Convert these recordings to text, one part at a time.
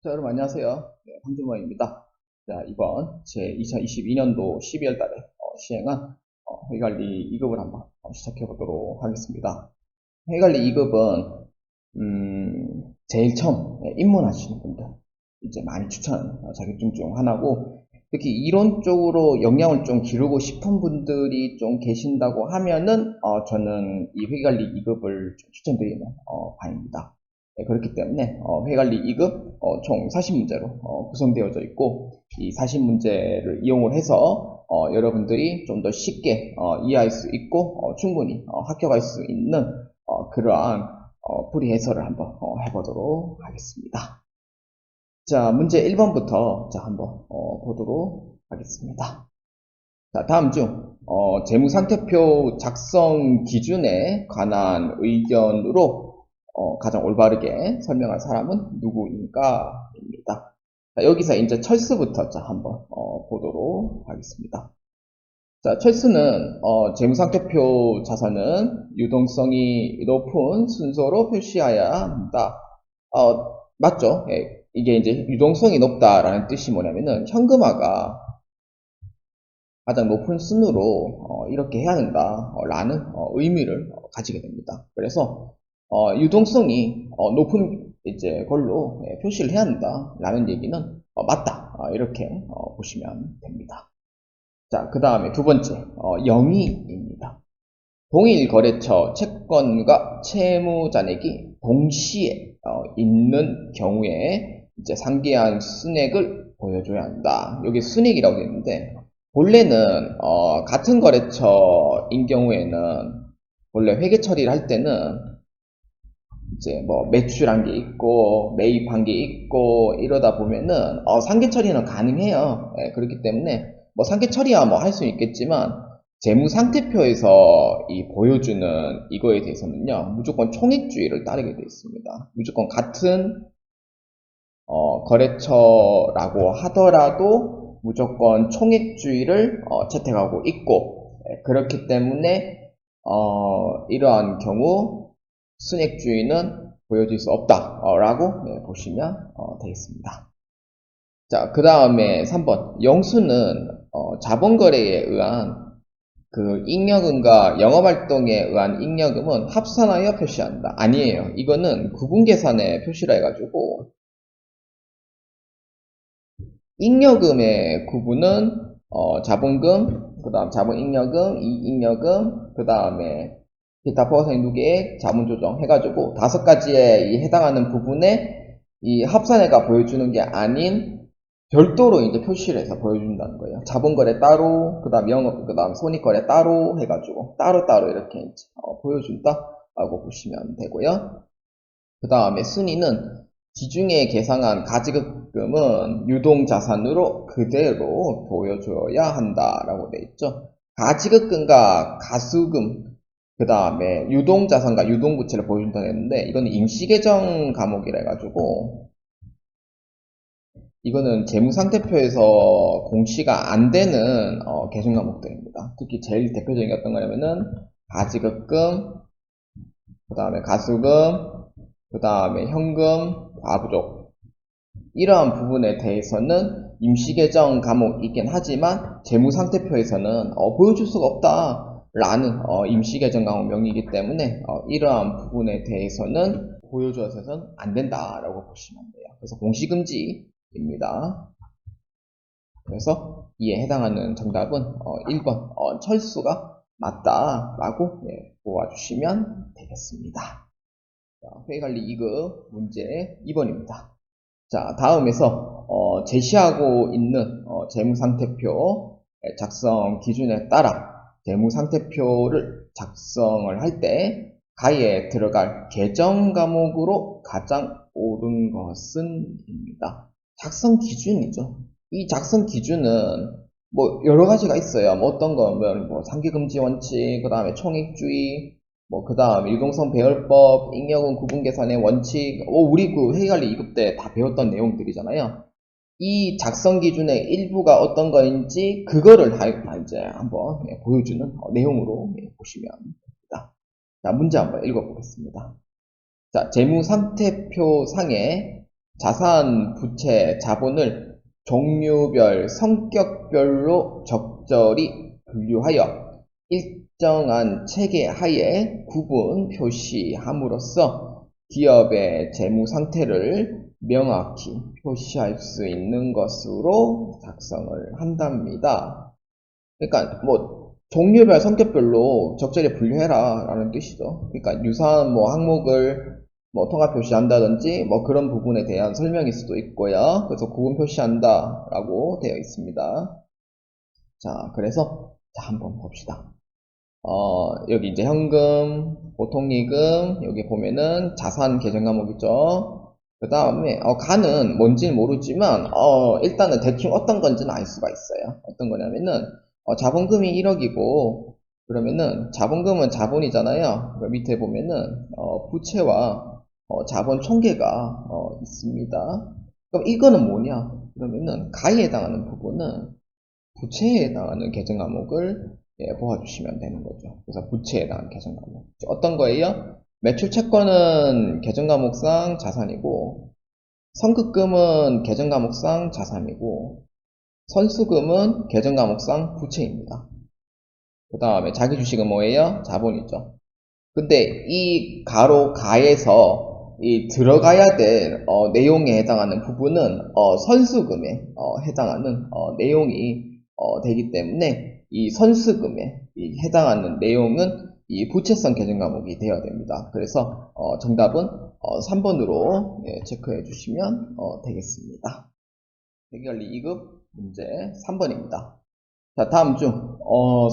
자, 여러분 안녕하세요. 네, 황준모입니다. 자, 이번 제 2022년도 12월 달에 시행한 회계관리 2급을 한번 시작해 보도록 하겠습니다. 회계관리 2급은 제일 처음 입문하시는 분들 이제 많이 추천하는 자격증 중 하나고, 특히 이론적으로 역량을 좀 기르고 싶은 분들이 좀 계신다고 하면은 저는 이 회계관리 2급을 추천드리는 바입니다. 네, 그렇기 때문에 회관리 2급 총 40문제로 구성되어져 있고, 이 40문제를 이용을 해서 여러분들이 좀 더 쉽게 이해할 수 있고 충분히 합격할 수 있는 그러한 풀이 해설을 한번 해보도록 하겠습니다. 자, 문제 1번부터 한번 보도록 하겠습니다. 자, 다음 중 재무상태표 작성 기준에 관한 의견으로 가장 올바르게 설명한 사람은 누구인가? 입니다. 자, 여기서 이제 철수부터 한번 보도록 하겠습니다. 자, 철수는 재무상태표 자산은 유동성이 높은 순서로 표시해야 한다. 맞죠? 예, 이게 이제 유동성이 높다라는 뜻이 뭐냐면은 현금화가 가장 높은 순으로 이렇게 해야 된다 라는 의미를 가지게 됩니다. 그래서 유동성이 높은 이제 걸로 표시를 해야 한다 라는 얘기는 맞다, 이렇게 보시면 됩니다. 자, 그 다음에 두 번째 영위입니다. 동일 거래처 채권과 채무잔액이 동시에 있는 경우에 이제 상기한 순액을 보여줘야 한다. 여기 순액이라고 되어 있는데, 본래는 같은 거래처인 경우에는 원래 회계 처리를 할 때는 이제 뭐 매출한 게 있고 매입한 게 있고 이러다 보면은 상계 처리는 가능해요. 예, 그렇기 때문에 뭐 상계 처리야 뭐 할 수 있겠지만, 재무 상태표에서 이 보여주는 이거에 대해서는요 무조건 총액주의를 따르게 되어 있습니다. 무조건 같은 거래처라고 하더라도 무조건 총액주의를 채택하고 있고, 그렇기 때문에 이러한 경우 순액주의는 보여줄 수 없다라고 보시면 되겠습니다. 자, 그 다음에 3번 영수는 자본거래에 의한 그 잉여금과 영업활동에 의한 잉여금은 합산하여 표시한다. 아니에요. 이거는 구분계산에 표시라 해가지고 잉여금의 구분은 자본금, 그 다음 자본잉여금, 이익잉여금, 그 다음에 기타 포괄상인두계액, 자문조정 해가지고 5가지에 해당하는 부분에 이 합산해가 보여주는 게 아닌 별도로 이제 표시를 해서 보여준다는 거예요. 자본거래 따로, 그 다음 영업, 그 다음 손익거래 따로 해가지고 따로따로 이렇게 이제 보여준다라고 보시면 되고요. 그 다음에 순위는 지중해 계상한 가지급금은 유동자산으로 그대로 보여줘야 한다라고 되어 있죠. 가지급금과 가수금, 그 다음에 유동자산과 유동부채를 보여준다고 했는데, 이거는 임시계정 과목이라 해가지고 이거는 재무상태표에서 공시가 안 되는 계정 과목들입니다. 특히 제일 대표적인 게 어떤 거냐면은 가지급금, 그 다음에 가수금, 그 다음에 현금, 과부족, 이러한 부분에 대해서는 임시계정 과목이긴 하지만 재무상태표에서는 보여줄 수가 없다라는 임시계정 과목 명의이기 때문에 이러한 부분에 대해서는 보여줘서는 안 된다라고 보시면 돼요. 그래서 공시금지입니다. 그래서 이에 해당하는 정답은 1번 철수가 맞다라고 보아주시면 되겠습니다. 회계관리 2급 문제 2번입니다. 자, 다음에서 제시하고 있는 재무상태표 작성 기준에 따라 재무상태표를 작성을 할 때 가에 들어갈 계정 과목으로 가장 옳은 것은 입니다. 작성 기준이죠. 이 작성 기준은 뭐 여러 가지가 있어요. 뭐 어떤 거면 뭐 상계금지 원칙, 그 다음에 총액주의, 뭐 그 다음에 유동성 배열법, 잉여금 구분계산의 원칙, 우리 그 회계관리 2급 때 다 배웠던 내용들이잖아요. 이 작성 기준의 일부가 어떤 거인지 그거를 다 이제 한번 보여주는 내용으로 보시면 됩니다. 자, 문제 한번 읽어보겠습니다. 자, 재무상태표 상에 자산, 부채, 자본을 종류별, 성격별로 적절히 분류하여 일정한 체계 하에 구분 표시함으로써 기업의 재무 상태를 명확히 표시할 수 있는 것으로 작성을 한답니다. 그러니까 뭐 종류별, 성격별로 적절히 분류해라 라는 뜻이죠. 그러니까 유사한 뭐 항목을 뭐 통합 표시한다든지 뭐 그런 부분에 대한 설명일 수도 있고요. 그래서 구분 표시한다 라고 되어 있습니다. 자, 그래서 자, 한번 봅시다. 여기 이제 현금, 보통이익금, 여기 보면은 자산 계정 과목이죠. 그 다음에, 가는 뭔지는 모르지만, 일단은 대충 어떤 건지는 알 수가 있어요. 어떤 거냐면은, 자본금이 1억이고, 그러면은, 자본금은 자본이잖아요. 그 밑에 보면은, 부채와, 자본 총계가, 있습니다. 그럼 이거는 뭐냐? 그러면은, 가에 해당하는 부분은, 부채에 해당하는 계정 과목을 보아주시면 되는 거죠. 그래서 부채에 해당하는 계정 과목. 어떤 거예요? 매출 채권은 계정 과목상 자산이고, 선급금은 계정 과목상 자산이고, 선수금은 계정 과목상 부채입니다. 그 다음에 자기 주식은 뭐예요? 자본이죠. 근데 이 가로 가에서 이 들어가야 될 내용에 해당하는 부분은 선수금에 해당하는 내용이 되기 때문에 이 선수금에 해당하는 내용은 이 부채성 계정 과목이 되어야 됩니다. 그래서 정답은 3번으로 체크해 주시면 되겠습니다. 회계관리 2급 문제 3번입니다. 자, 다음 중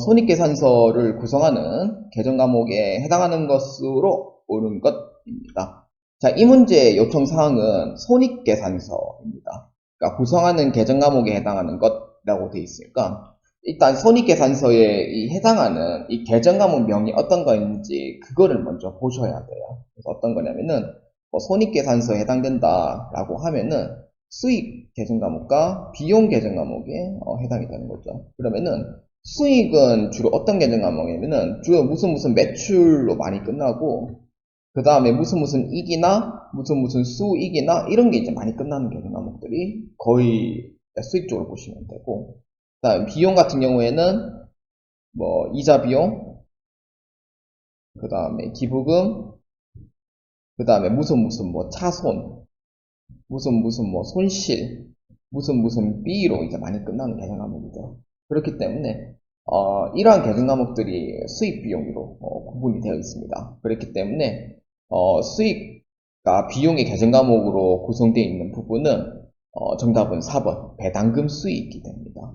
손익계산서를 구성하는 계정 과목에 해당하는 것으로 옳은 것입니다. 자, 이 문제의 요청 사항은 손익계산서입니다. 그러니까 구성하는 계정 과목에 해당하는 것이라고 되어 있으니까 일단 손익계산서에 해당하는 이 계정 과목 명이 어떤 거인지 그거를 먼저 보셔야 돼요. 그래서 어떤 거냐면은 손익계산서에 해당된다라고 하면은 수익 계정 과목과 비용 계정 과목에 해당이 되는 거죠. 그러면은 수익은 주로 어떤 계정 과목이냐면은 주로 무슨 매출로 많이 끝나고 그 다음에 무슨 이익이나 무슨 수익이나 이런 게 이제 많이 끝나는 계정 과목들이 거의 수익 쪽으로 보시면 되고 그 다음 비용 같은 경우에는 뭐 이자 비용 그 다음에 기부금 그 다음에 무슨 뭐 차손 무슨 뭐 손실, 무슨 B로 이제 많이 끝나는 계정 과목이죠. 그렇기 때문에 이러한 계정 과목들이 수익 비용으로 구분이 되어 있습니다. 그렇기 때문에 수익과 비용의 계정 과목으로 구성되어 있는 부분은 정답은 4번 배당금 수익이 됩니다.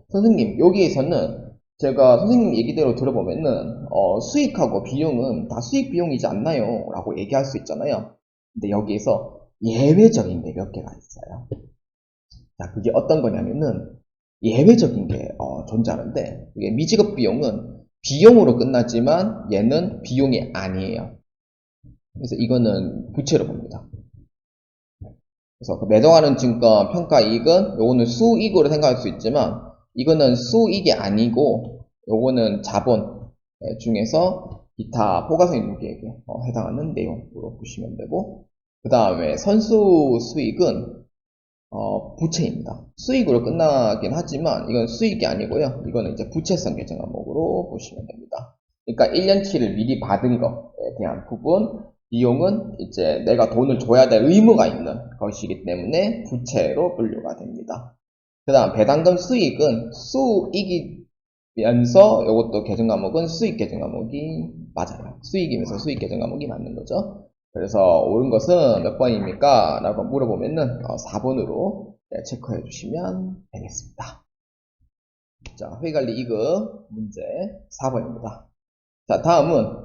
선생님 여기에서는 제가 선생님 얘기대로 들어보면은 수익하고 비용은 다 수익 비용이지 않나요? 라고 얘기할 수 있잖아요. 근데 여기에서 예외적인 게 몇 개가 있어요. 자, 그게 어떤 거냐면은 예외적인 게 존재하는데 이게 미지급 비용은 비용으로 끝나지만 얘는 비용이 아니에요. 그래서 이거는 부채로 봅니다. 그래서 그 매도하는 증권 평가 이익은 요거는 수익으로 생각할 수 있지만 이거는 수익이 아니고 요거는 자본 중에서 기타 포괄적인 무기에게 해당하는 내용으로 보시면 되고 그 다음에 선수 수익은 부채입니다. 수익으로 끝나긴 하지만 이건 수익이 아니고요. 이거는 이제 부채성 계정 과목으로 보시면 됩니다. 그러니까 1년치를 미리 받은 것에 대한 부분 비용은 이제 내가 돈을 줘야 될 의무가 있는 것이기 때문에 부채로 분류가 됩니다. 그 다음 배당금 수익은 수익이면서 이것도 계정 과목은 수익 계정 과목이 맞아요. 수익이면서 수익 계정 과목이 맞는 거죠. 그래서 옳은 것은 몇 번입니까? 라고 물어보면은 4번으로 체크해 주시면 되겠습니다. 자, 회계관리 2급 문제 4번입니다. 자, 다음은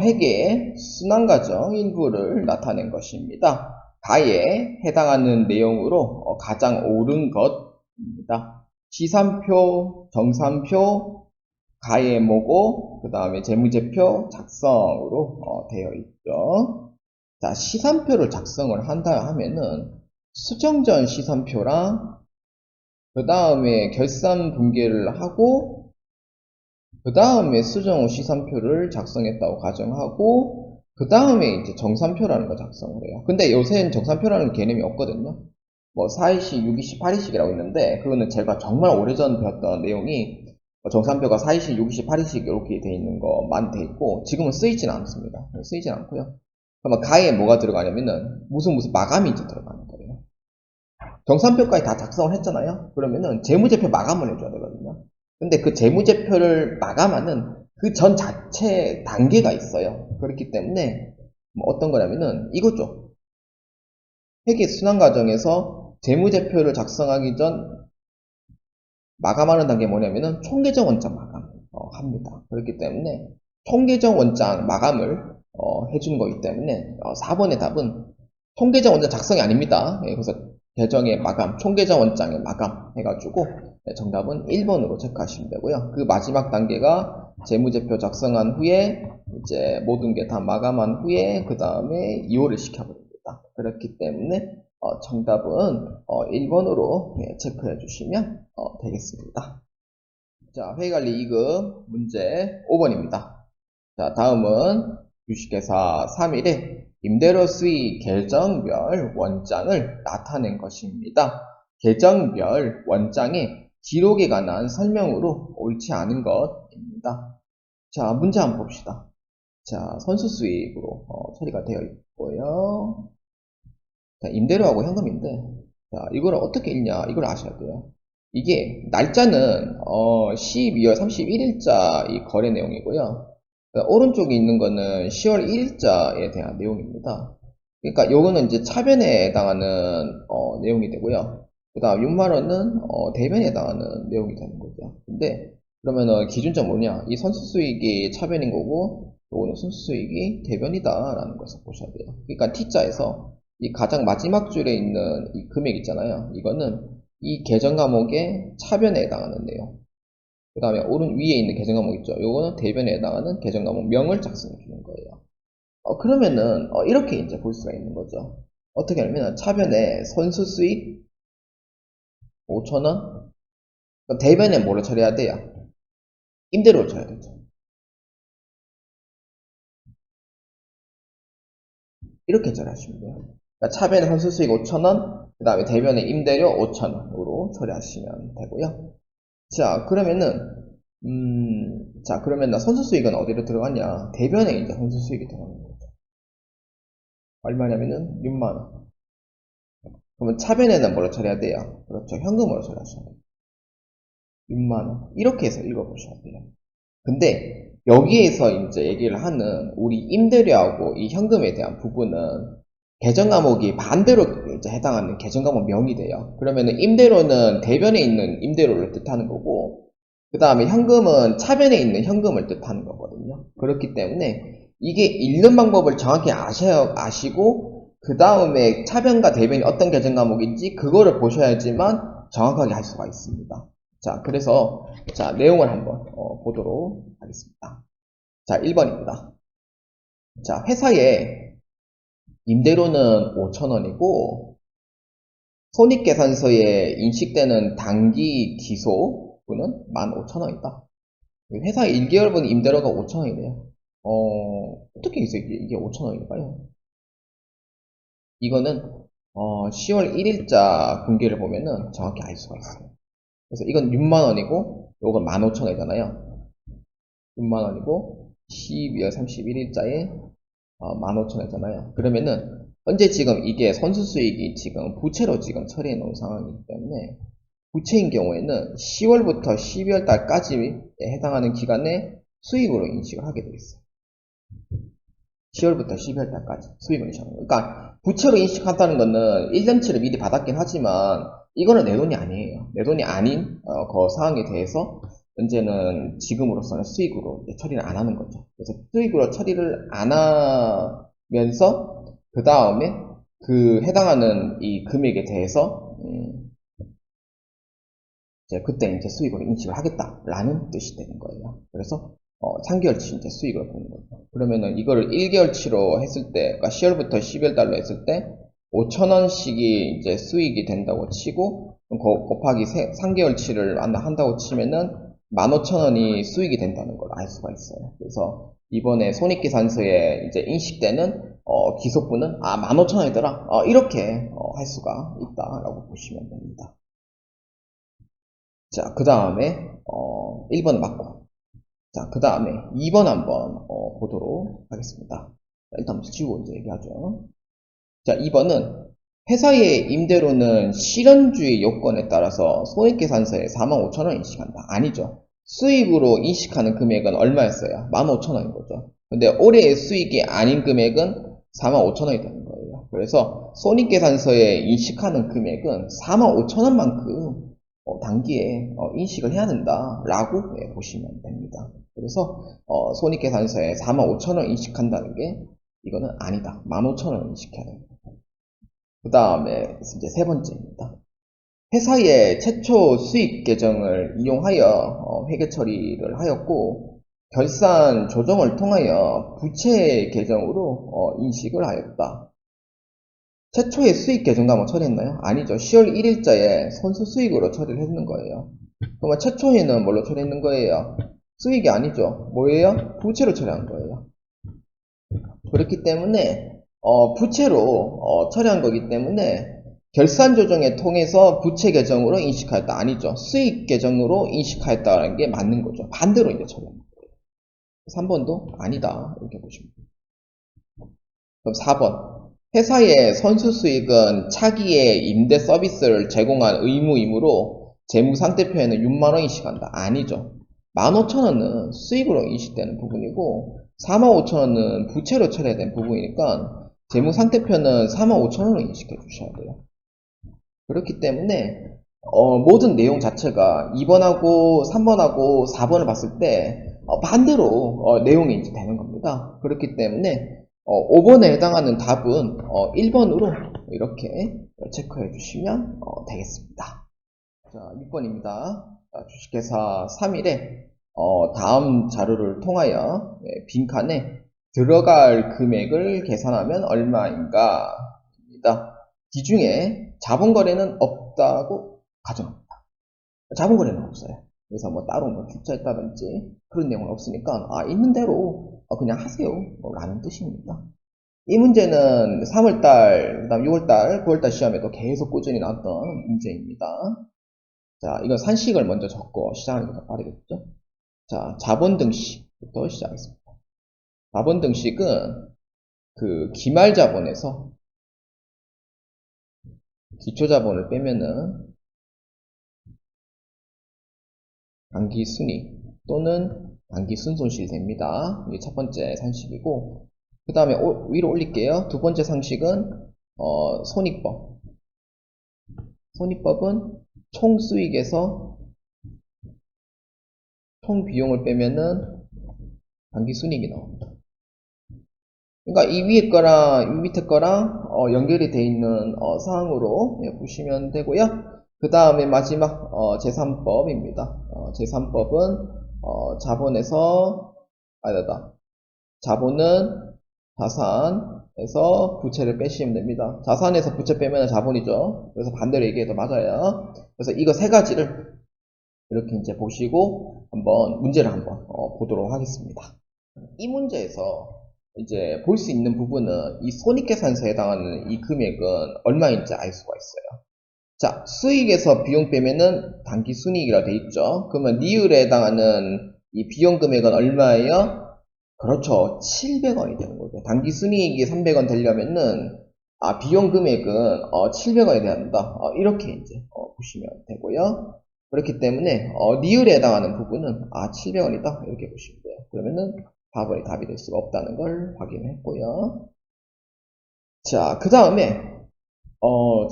회계의 순환과정 일부를 나타낸 것입니다. 가에 해당하는 내용으로 가장 옳은 것입니다. 시산표, 정산표, 가에 뭐고 그 다음에 재무제표 작성으로 되어 있죠. 자, 시산표를 작성을 한다 하면은 수정전 시산표랑 그 다음에 결산 분계를 하고 그 다음에 수정 후 시산표를 작성했다고 가정하고 그 다음에 이제 정산표라는 거 작성을 해요. 근데 요새는 정산표라는 개념이 없거든요. 뭐 4일씩, 6일씩, 8일씩이라고 있는데 그거는 제가 정말 오래전 배웠던 내용이 정산표가 4일씩, 6일씩, 8일씩 이렇게 돼 있는 거만 돼 있고 지금은 쓰이진 않습니다. 쓰이진 않고요. 그러면 가에 뭐가 들어가냐면은 무슨 마감이 이제 들어가는 거예요. 정산표까지 다 작성을 했잖아요. 그러면은 재무제표 마감을 해줘야 되거든요. 근데 그 재무제표를 마감하는 그 전 자체 단계가 있어요. 그렇기 때문에 뭐 어떤 거냐면은 이거죠. 회계 순환 과정에서 재무제표를 작성하기 전 마감하는 단계 뭐냐면은 총계정 원장 마감 합니다. 그렇기 때문에 총계정 원장 마감을 해준 거기 때문에 4번의 답은 총계정 원장 작성이 아닙니다. 그래서 계정의 마감, 총계정 원장의 마감 해가지고 정답은 1번으로 체크하시면 되고요. 그 마지막 단계가 재무제표 작성한 후에 이제 모든 게 다 마감한 후에 그 다음에 이호를 시켜버립니다. 그렇기 때문에 정답은 1번으로 체크해 주시면 되겠습니다. 자, 회계관리 2급 문제 5번입니다. 자, 다음은 주식회사 3일에 임대료 수익 계정별 원장을 나타낸 것입니다. 계정별 원장의 기록에 관한 설명으로 옳지 않은 것입니다. 자, 문제 한번 봅시다. 자, 선수 수익으로 처리가 되어 있고요. 자, 임대료하고 현금인데, 자, 이걸 어떻게 읽냐, 이걸 아셔야 돼요. 이게, 날짜는, 12월 31일자 이 거래 내용이고요. 오른쪽에 있는 거는 10월 1일자에 대한 내용입니다. 그러니까 요거는 이제 차변에 해당하는, 내용이 되고요. 그 다음 6만원은, 대변에 해당하는 내용이 되는 거죠. 근데, 그러면은 기준점 뭐냐? 이 선수 수익이 차변인 거고, 요거는 선수 수익이 대변이다라는 것을 보셔야 돼요. 그러니까 T자에서 이 가장 마지막 줄에 있는 이 금액 있잖아요. 이거는 이 계정 과목의 차변에 해당하는 내용. 그 다음에 오른 위에 있는 계정 과목 있죠. 이거는 대변에 해당하는 계정 과목 명을 작성해 주는 거예요. 그러면은 이렇게 이제 볼 수가 있는 거죠. 어떻게 하냐면 차변에 선수 수익 5,000원. 대변에 뭐를 처리해야 돼요? 임대료를 쳐야 되죠. 이렇게 처리하시면 돼요. 그러니까 차변에 선수 수익 5,000원, 그 다음에 대변에 임대료 5,000원으로 처리하시면 되고요. 자, 그러면은, 자, 그러면 나 선수 수익은 어디로 들어갔냐? 대변에 이제 선수 수익이 들어가는 거죠. 얼마냐면은 6만원. 그러면 차변에는 뭐로 처리해야 돼요? 그렇죠. 현금으로 처리하셔야 돼요. 6만원. 이렇게 해서 읽어보셔야 돼요. 근데 여기에서 이제 얘기를 하는 우리 임대료하고 이 현금에 대한 부분은 계정 과목이 반대로 이제 해당하는 계정 과목 명이 돼요. 그러면은 임대료는 대변에 있는 임대료를 뜻하는 거고, 그 다음에 현금은 차변에 있는 현금을 뜻하는 거거든요. 그렇기 때문에 이게 읽는 방법을 정확히 아시고, 그 다음에 차변과 대변이 어떤 계정 과목인지 그거를 보셔야지만 정확하게 할 수가 있습니다. 자, 그래서 자, 내용을 한번 보도록 하겠습니다. 자, 1번입니다. 자, 회사에 임대료는 5,000원이고 손익계산서에 인식되는 당기 기소분은 15,000원이다. 회사 1개월분 임대료가 5,000원이래요. 어떻게 이게 5,000원일까요? 이거는 10월 1일자 분기를 보면은 정확히 알 수가 있어요. 그래서 이건 6만원이고 요건 15,000원이잖아요. 6만원이고 12월 31일자에 15,000원이잖아요. 그러면은 현재 지금 이게 선수 수익이 지금 부채로 지금 처리해 놓은 상황이기 때문에 부채인 경우에는 10월부터 12월 달까지 해당하는 기간에 수익으로 인식을 하게 되어 있어요. 10월부터 12월 달까지 수익을 인식하는 거예요. 그러니까 부채로 인식한다는 거는 1년치를 미리 받았긴 하지만 이거는 내 돈이 아니에요. 내 돈이 아닌 그 사항에 대해서 현재는 지금으로서는 수익으로 처리를 안 하는 거죠. 그래서 수익으로 처리를 안 하면서 그 다음에 그 해당하는 이 금액에 대해서 이제 그때 이제 수익으로 인식을 하겠다라는 뜻이 되는 거예요. 그래서 3개월치 이제 수익을 보는 거죠. 그러면은 이거를 1개월치로 했을 때, 그러니까 10월부터 12월 달로 했을 때 5,000원씩이 이제 수익이 된다고 치고 곱하기 3개월치를 한다고 치면은 15,000원이 수익이 된다는 걸 알 수가 있어요. 그래서 이번에 손익계산서에 이제 인식되는 기속부는 15,000원이더라. 이렇게 할 수가 있다라고 보시면 됩니다. 자, 그 다음에 1번 맞고. 자, 그 다음에 2번 한번 보도록 하겠습니다. 자, 일단 먼저 지우고 이제 얘기하죠. 자, 2번은 회사의 임대료는 실현주의 요건에 따라서 손익계산서에 45,000원 인식한다. 아니죠. 수익으로 인식하는 금액은 얼마였어요? 15,000원인 거죠. 근데 올해의 수익이 아닌 금액은 45,000원이 되는 거예요. 그래서 손익계산서에 인식하는 금액은 45,000원만큼 단기에 인식을 해야 된다라고 보시면 됩니다. 그래서 손익계산서에 45,000원 인식한다는 게 이거는 아니다. 15,000원 인식해야 됩니다. 그 다음에 이제 세 번째입니다. 회사의 최초 수익 계정을 이용하여 회계 처리를 하였고 결산 조정을 통하여 부채 계정으로 인식을 하였다. 최초의 수익 계정도 한번 처리했나요? 아니죠. 10월 1일자에 선수 수익으로 처리를 했는 거예요. 그러면 최초에는 뭘로 처리했는 거예요? 수익이 아니죠. 뭐예요? 부채로 처리한 거예요. 그렇기 때문에 부채로 처리한 거기 때문에 결산 조정에 통해서 부채 계정으로 인식하였다. 아니죠. 수익 계정으로 인식하였다는 게 맞는 거죠. 반대로 이제 처리한 거예요. 3번도 아니다. 이렇게 보시면 돼요. 그럼 4번. 회사의 선수 수익은 차기의 임대 서비스를 제공한 의무이므로 재무상태표에는 6만원 인식한다. 아니죠. 15,000원은 수익으로 인식되는 부분이고 45,000원은 부채로 처리된 부분이니까 재무상태표는 45,000원으로 인식해 주셔야 돼요. 그렇기 때문에 모든 내용 자체가 2번하고 3번하고 4번을 봤을 때 반대로 내용이 이제 되는 겁니다. 그렇기 때문에 5번에 해당하는 답은 1번으로 이렇게 체크해 주시면 되겠습니다. 자, 6번입니다. 주식회사 3일에 다음 자료를 통하여 빈칸에 들어갈 금액을 계산하면 얼마인가 입니다. 이 중에 자본거래는 없다고 가정합니다. 자본거래는 없어요. 그래서 뭐 따로 뭐 출자했다든지 그런 내용은 없으니까 있는 대로 그냥 하세요 라는 뜻입니다. 이 문제는 3월달, 그 다음 6월달, 9월달 시험에도 계속 꾸준히 나왔던 문제입니다. 자, 이건 산식을 먼저 적고 시작하는 게 더 빠르겠죠? 자, 자본 등식부터 시작하겠습니다. 자본 등식은 그 기말 자본에서 기초 자본을 빼면은 단기 순이익 또는 단기 순손실이 됩니다. 이게 첫 번째 산식이고, 그 다음에 위로 올릴게요. 두 번째 상식은 손익법. 손익법은 총 수익에서 총 비용을 빼면은 단기 순이익이 나옵니다. 그러니까 이 위에 거랑 이 밑에 거랑 연결이 되어 있는 사항으로 보시면 되고요. 그 다음에 마지막 제3법입니다. 제3법은 자본에서 자본은 자산에서 부채를 빼시면 됩니다. 자산에서 부채 빼면 자본이죠. 그래서 반대로 얘기해도 맞아요. 그래서 이거 세 가지를 이렇게 이제 보시고 한번 문제를 한번 보도록 하겠습니다. 이 문제에서 이제 볼 수 있는 부분은 이 손익계산서에 해당하는 이 금액은 얼마인지 알 수가 있어요. 자, 수익에서 비용 빼면은 단기 순이익이라 돼 있죠. 그러면 니을에 해당하는 이 비용 금액은 얼마예요? 그렇죠. 700원이 되는 거죠. 단기 순이익이 300원 되려면은 비용 금액은 700원이 돼야 한다. 이렇게 이제 보시면 되고요. 그렇기 때문에 니을에 해당하는 부분은 700원이다. 이렇게 보시면 돼요. 그러면은 4번이 답이 될 수가 없다는 걸 확인했고요. 자, 그 다음에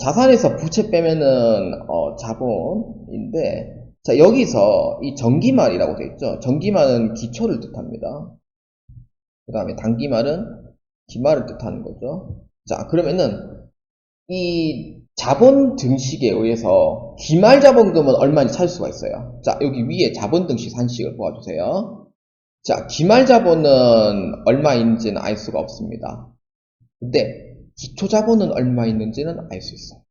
자산에서 부채 빼면은 자본인데, 자, 여기서 이 정기말이라고 되어 있죠. 정기말은 기초를 뜻합니다. 그 다음에 단기말은 기말을 뜻하는 거죠. 자, 그러면은 이 자본 등식에 의해서 기말 자본금은 얼마인지 찾을 수가 있어요. 자, 여기 위에 자본 등식 산식을 보아주세요. 자, 기말 자본은 얼마인지는 알 수가 없습니다. 근데 기초 자본은 얼마 있는지는 알 수 있어요.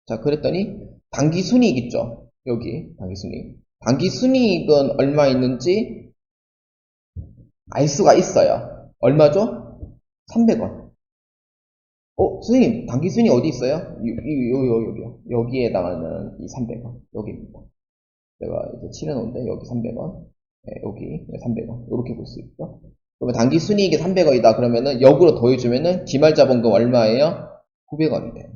자, 그랬더니 단기 순이익 있죠. 여기 단기 순이익. 단기 순이익은 얼마 있는지 알 수가 있어요. 얼마죠? 300원. 선생님, 당기순이 어디 있어요? 여기요. 여기에 해당하는 이 300원. 여기입니다. 제가 이제 칠해놓은데, 여기 300원. 네, 여기 300원. 이렇게 볼 수 있죠. 그러면 당기순이익이 300원이다. 그러면은, 역으로 더해주면은, 기말자본금 얼마예요? 900원이 돼요.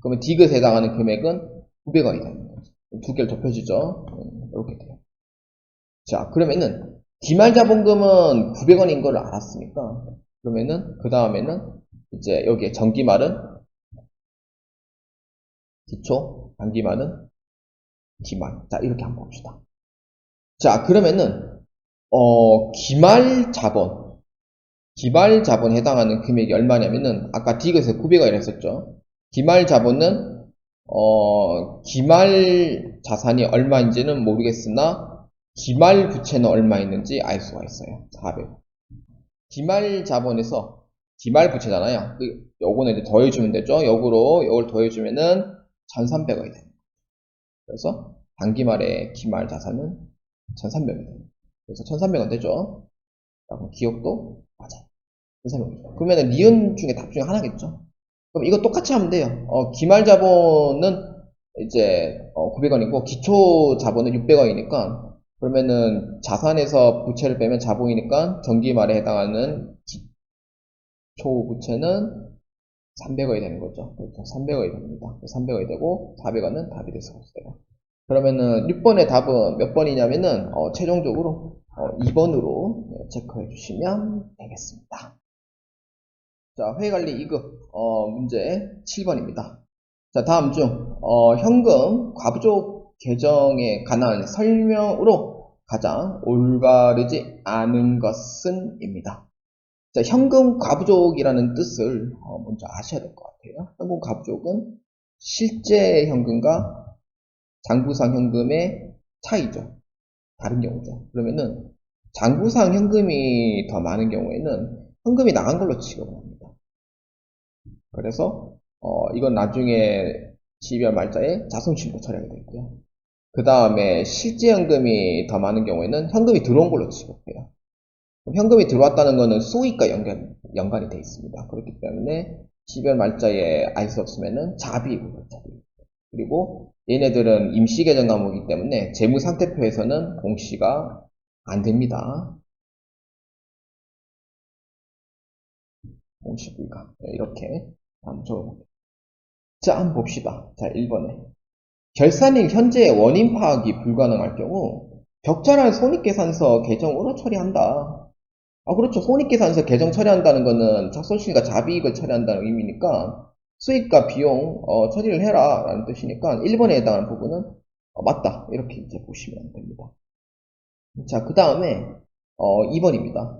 그러면 디귿에 해당하는 금액은 900원이 되는 거죠. 두 개를 좁혀주죠. 이렇게 돼요. 자, 그러면은, 기말자본금은 900원인 걸 알았으니까, 그러면은, 그 다음에는, 이제 여기에 정기말은 기초, 단기말은 기말. 자, 이렇게 한번 봅시다. 자, 그러면은, 기말 자본에 해당하는 금액이 얼마냐면은, 아까 디귿에 900원이라 했었죠. 기말 자본은, 기말 자산이 얼마인지는 모르겠으나, 기말 부채는 얼마 있는지 알 수가 있어요. 400. 기말 자본에서, 기말 부채잖아요. 요거는 이제 더해주면 되죠. 역으로, 요걸 더해주면은, 1300원이 됩니다. 그래서, 단기말의 기말 자산은 1300원 됩니다. 그래서 1300원 되죠. 그럼 기억도 맞아요. 1300원. 그러면은 니은 중에 답 중에 하나겠죠. 그럼 이거 똑같이 하면 돼요. 기말 자본은 이제 900원이고 기초 자본은 600원이니까 그러면은 자산에서 부채를 빼면 자본이니까 정기말에 해당하는 기초 부채는 300원이 되는 거죠. 그렇죠. 300원이 됩니다. 300원이 되고 400원은 답이 될 수가 있어요. 그러면은 6번의 답은 몇 번이냐면은 최종적으로 2번으로 체크해 주시면 되겠습니다. 자, 회계관리 2급 문제 7번입니다. 자, 다음 중 현금 과부족 계정에 관한 설명으로 가장 올바르지 않은 것은 입니다. 자, 현금 과부족이라는 뜻을 먼저 아셔야 될 것 같아요. 현금 과부족은 실제 현금과 장부상 현금의 차이죠. 다른 경우죠. 그러면은 장부상 현금이 더 많은 경우에는 현금이 나간 걸로 취급을 합니다. 그래서 이건 나중에 12월 말자에 자손신고 처리하게 되고요. 그 다음에 실제 현금이 더 많은 경우에는 현금이 들어온 걸로 취급해요. 현금이 들어왔다는 것은 수익과 연관이 되어 있습니다. 그렇기 때문에 12월 말자에 알 수 없으면은 자비이고요. 그리고 얘네들은 임시계정 과목이기 때문에 재무상태표에서는 공시가 안 됩니다. 공시 불가. 이렇게 한번 적어볼게요. 자, 한번 봅시다. 자, 1번에. 결산일 현재의 원인 파악이 불가능할 경우 적절한 손익계산서 계정으로 처리한다. 그렇죠. 손익계산서 계정 처리한다는 거는 작솔신과 자비익을 처리한다는 의미니까 수익과 비용 처리를 해라 라는 뜻이니까 1번에 해당하는 부분은 맞다 이렇게 이제 보시면 됩니다. 자, 그 다음에 2번입니다.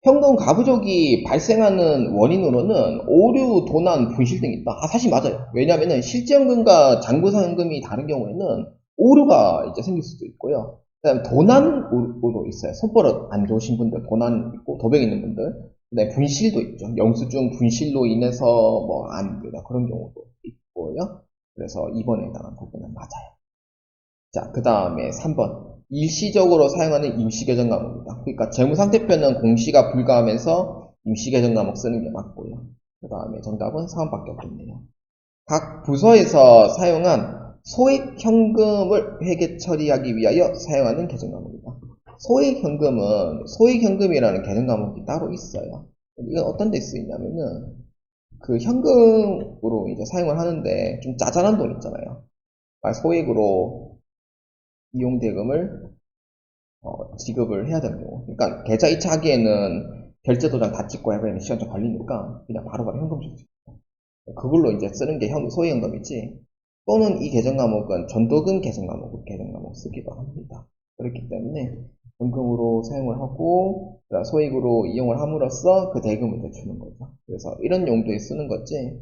현금 가부족이 발생하는 원인으로는 오류, 도난, 분실 등이 있다. 사실 맞아요. 왜냐하면 실제현금과 장부상현금이 다른 경우에는 오류가 이제 생길 수도 있고요. 그다음 도난으로 있어요. 손버릇 안 좋으신 분들, 도난 있고 도벽 있는 분들. 그다음에 분실도 있죠. 영수증 분실로 인해서 뭐 안 됩니다. 그런 경우도 있고요. 그래서 2번에 해당하는 부분은 맞아요. 자, 그 다음에 3번. 일시적으로 사용하는 임시계정 과목입니다. 그러니까 재무상태표는 공시가 불가하면서 임시계정 과목 쓰는 게 맞고요. 그 다음에 정답은 4번밖에 없겠네요. 각 부서에서 사용한 소액 현금을 회계 처리하기 위하여 사용하는 계정 과목입니다. 소액 현금은 소액 현금이라는 계정 과목이 따로 있어요. 이건 어떤 데 쓰이냐면은 그 현금으로 이제 사용을 하는데 좀 짜잘한 돈 있잖아요. 소액으로 이용 대금을 지급을 해야 되는 경우. 그러니까 계좌 이체하기에는 결제 도장 다 찍고 해버리면 시간 좀 걸리니까 그냥 바로바로 현금 줄 수 있고. 그걸로 이제 쓰는 게 소액 현금이지. 또는 이 계정 과목은 전도금 계정 과목 쓰기도 합니다. 그렇기 때문에 현금으로 사용을 하고 소액으로 이용을 함으로써 그 대금을 대주는 거죠. 그래서 이런 용도에 쓰는 거지.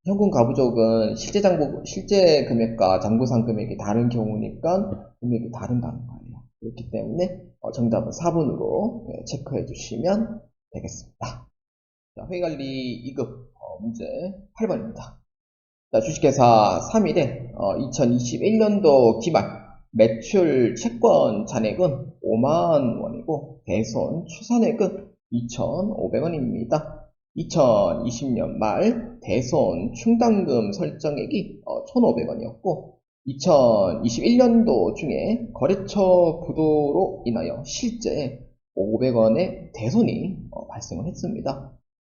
현금 가부족은 실제 금액과 장부상 금액이 다른 경우니까 금액이 다른다는 거예요. 그렇기 때문에 정답은 4번으로 체크해 주시면 되겠습니다. 자, 회계관리 2급 문제 8번입니다. 자, 주식회사 3일에 2021년도 기말 매출 채권 잔액은 5만 원이고 대손 추산액은 2,500원입니다. 2020년 말 대손 충당금 설정액이 1,500원이었고 2021년도 중에 거래처 부도로 인하여 실제 500원의 대손이 발생을 했습니다.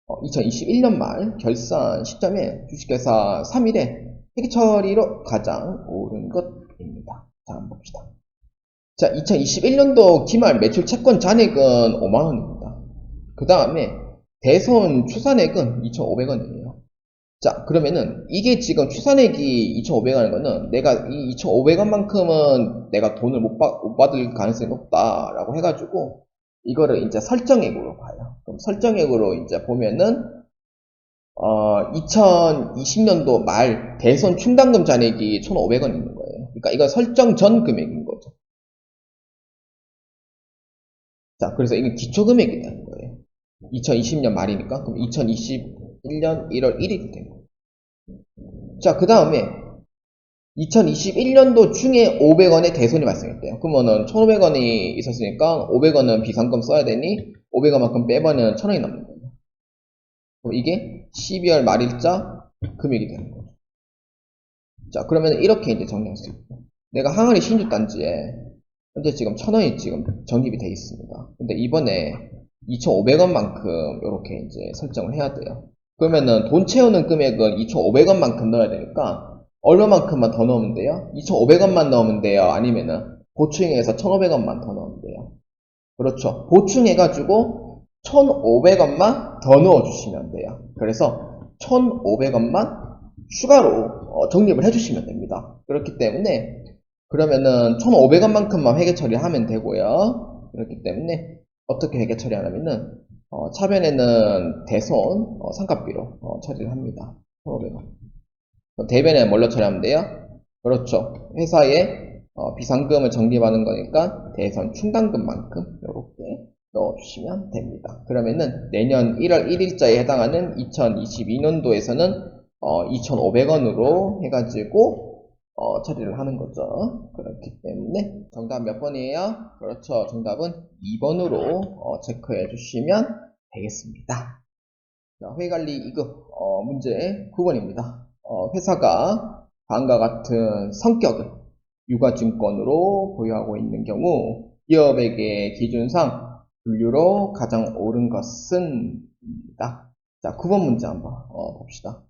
2021년 말 결산 시점에 주식회사 3일에 회계 처리로 가장 오른 것입니다. 자, 한번 봅시다. 자, 2021년도 기말 매출 채권 잔액은 5만원입니다. 그 다음에 대손 추산액은 2,500원이에요. 자, 그러면은 이게 지금 추산액이 2,500원인 거는 내가 이 2,500원만큼은 내가 돈을 못 받을 가능성이 높다라고 해가지고 이거를 이제 설정액으로 봐요. 그럼 설정액으로 이제 보면은 2020년도 말 대손 충당금 잔액이 1,500원 있는 거예요. 그러니까 이거 설정 전 금액인 거죠. 자, 그래서 이게 기초금액이 되는 거예요. 2020년 말이니까 그럼 2021년 1월 1일이 된 거예요. 자, 그 다음에 2021년도 중에 500원의 대손이 발생했대요. 그러면은 1,500원이 있었으니까 500원은 비상금 써야 되니 500원만큼 빼버리면 1,000원이 남는 거예요. 그럼 이게 12월 말일자 금액이 되는 거죠. 자, 그러면 이렇게 이제 정리할 수 있고, 내가 항아리 신주단지에 현재 지금 1,000원이 지금 적립이 되어 있습니다. 근데 이번에 2,500원만큼 이렇게 이제 설정을 해야 돼요. 그러면은 돈 채우는 금액은 2,500원만큼 넣어야 되니까 얼마만큼만 더 넣으면 돼요? 2,500원만 넣으면 돼요? 아니면은 보충해서 1,500원만 더 넣으면 돼요? 그렇죠. 보충해가지고 1,500원만 더 넣어주시면 돼요. 그래서 1,500원만 추가로 적립을 해주시면 됩니다. 그렇기 때문에 그러면은 1,500원만큼만 회계 처리하면 되고요. 그렇기 때문에 어떻게 회계 처리하냐면은 차변에는 대손 상각비로 처리를 합니다. 1,500원. 대변에 뭘로 처리하면 돼요? 그렇죠. 회사에 비상금을 적립하는 거니까 대손 충당금만큼 이렇게 넣어주시면 됩니다. 그러면은 내년 1월 1일자에 해당하는 2022년도에서는 2,500원으로 해가지고 처리를 하는 거죠. 그렇기 때문에 정답 몇 번이에요? 그렇죠. 정답은 2번으로 체크해 주시면 되겠습니다. 자, 회계관리 2급 문제 9번입니다. 회사가 다음과 같은 성격의 유가증권으로 보유하고 있는 경우 기업에게 기준상 분류로 가장 옳은 것은 입니다. 자, 9번 문제 한번 봅시다.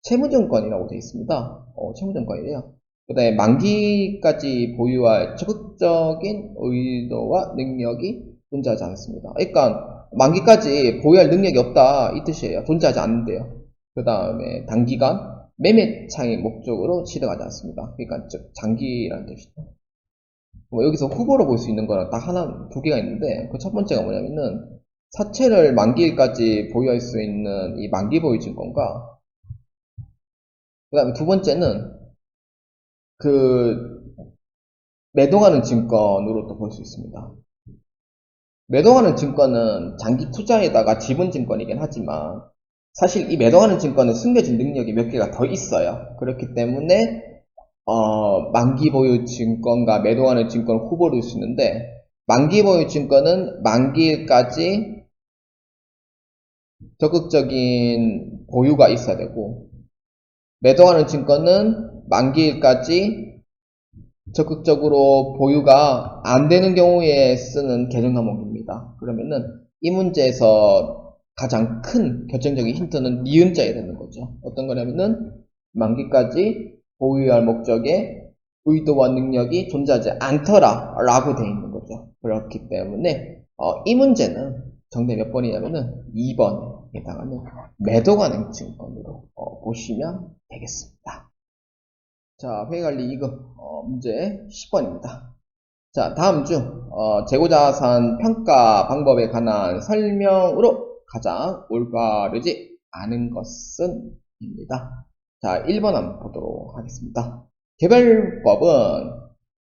채무증권이라고 되어 있습니다. 채무증권이래요. 그 다음에 만기까지 보유할 적극적인 의도와 능력이 존재하지 않습니다. 그러니까 만기까지 보유할 능력이 없다 이 뜻이에요. 존재하지 않는데요. 그 다음에 단기간 매매창의 목적으로 취득하지 않습니다. 그러니까 즉 장기라는 뜻이죠. 여기서 후보로 볼 수 있는 거는 딱 하나, 두 개가 있는데 그 첫 번째가 뭐냐면은 사채를 만기일까지 보유할 수 있는 이 만기 보유 증권과 그 다음에 두 번째는 그 매도하는 증권으로 또 볼 수 있습니다. 매도하는 증권은 장기 투자에다가 지분 증권이긴 하지만 사실 이 매도하는 증권은 숨겨진 능력이 몇 개가 더 있어요. 그렇기 때문에 만기 보유 증권과 매도하는 증권 후보를 수 있는데 만기 보유 증권은 만기일까지 적극적인 보유가 있어야 되고 매도하는 증권은 만기일까지 적극적으로 보유가 안 되는 경우에 쓰는 계정 과목입니다. 그러면은 이 문제에서 가장 큰 결정적인 힌트는 니은자에 되는 거죠. 어떤 거냐면은 만기까지 보유할 목적에 의도와 능력이 존재하지 않더라 라고 되어 있는 거죠. 그렇기 때문에 이 문제는 정답 몇 번이냐면은 2번에 해당하는 매도 가능 증권으로 보시면 되겠습니다. 자, 회계관리 2급 문제 10번입니다. 자, 다음 중 재고자산 평가 방법에 관한 설명으로 가장 올바르지 않은 것은 입니다. 자, 1번 한번 보도록 하겠습니다. 개별법은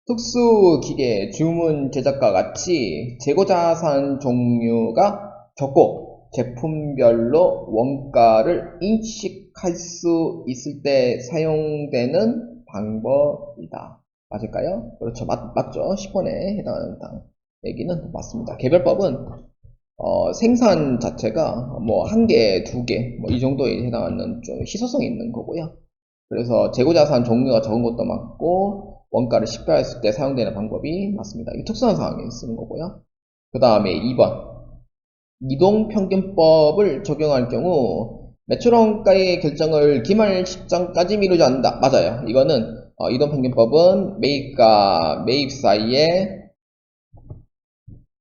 특수기계 주문 제작과 같이 재고자산 종류가 적고 제품별로 원가를 인식할 수 있을 때 사용되는 방법이다. 맞을까요? 그렇죠. 맞죠. 10번에 해당하는 얘기는 맞습니다. 개별법은 생산 자체가 뭐 1개, 2개 뭐 이 정도에 해당하는 좀 희소성이 있는 거고요. 그래서 재고자산 종류가 적은 것도 맞고 원가를 식별했을 때 사용되는 방법이 맞습니다. 이 특수한 상황에 쓰는 거고요. 그 다음에 2번 이동평균법을 적용할 경우 매출원가의 결정을 기말 시점까지 미루지 않는다. 맞아요. 이거는 이동평균법은 매입과 매입 사이에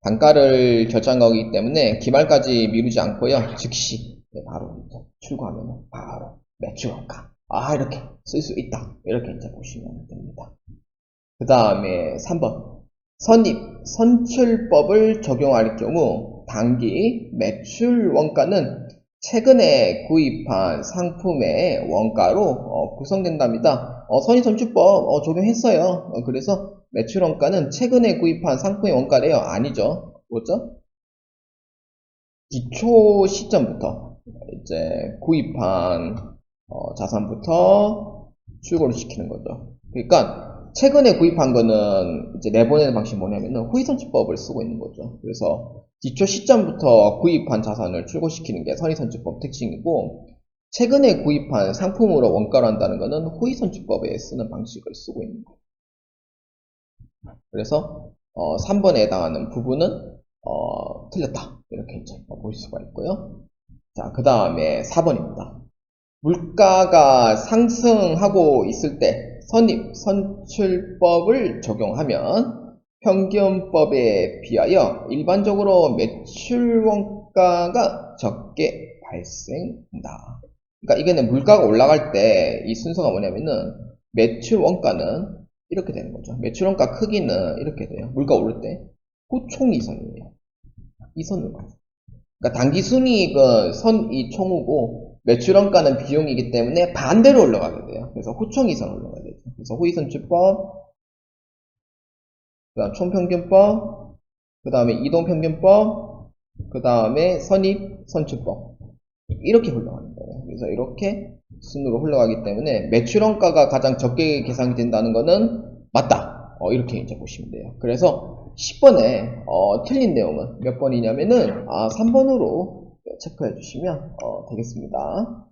단가를 결정한 거기 때문에 기말까지 미루지 않고요. 즉시 바로 이제 출고하면 바로 매출원가 이렇게 쓸 수 있다. 이렇게 이제 보시면 됩니다. 그 다음에 3번 선입, 선출법을 적용할 경우 단기 매출 원가는 최근에 구입한 상품의 원가로 구성된답니다. 선입선출법 적용했어요. 그래서 매출 원가는 최근에 구입한 상품의 원가래요. 아니죠. 뭐죠? 기초 시점부터 이제 구입한 자산부터 출고를 시키는 거죠. 그러니까 최근에 구입한 거는 이제 내보내는 방식이 뭐냐면은 후이선출법을 쓰고 있는 거죠. 그래서 기초 시점부터 구입한 자산을 출고시키는 게 선의선출법 특징이고, 최근에 구입한 상품으로 원가로 한다는 거는 후이선출법에 쓰는 방식을 쓰고 있는 거예요. 그래서 3번에 해당하는 부분은 틀렸다. 이렇게 이제 볼 수가 있고요. 자, 그 다음에 4번입니다. 물가가 상승하고 있을 때 선입, 선출법을 적용하면 평균법에 비하여 일반적으로 매출 원가가 적게 발생한다. 그러니까 이거는 물가가 올라갈 때 이 순서가 뭐냐면은 매출 원가는 이렇게 되는 거죠. 매출 원가 크기는 이렇게 돼요. 물가 오를 때 후총 이선이에요. 이 선으로 가요. 그러니까 단기 순이익은 선이 총이고 매출원가는 비용이기 때문에 반대로 올라가게 돼요. 그래서 후총이선 올라가야 되죠. 그래서 후이선출법, 그 다음 총평균법, 그 다음에 이동평균법, 그 다음에 선입, 선출법, 이렇게 흘러가는 거예요. 그래서 이렇게 순으로 흘러가기 때문에 매출원가가 가장 적게 계산이 된다는 거는 맞다. 이렇게 이제 보시면 돼요. 그래서 10번에 틀린 내용은 몇 번이냐면은 3번으로 체크해 주시면 되겠습니다.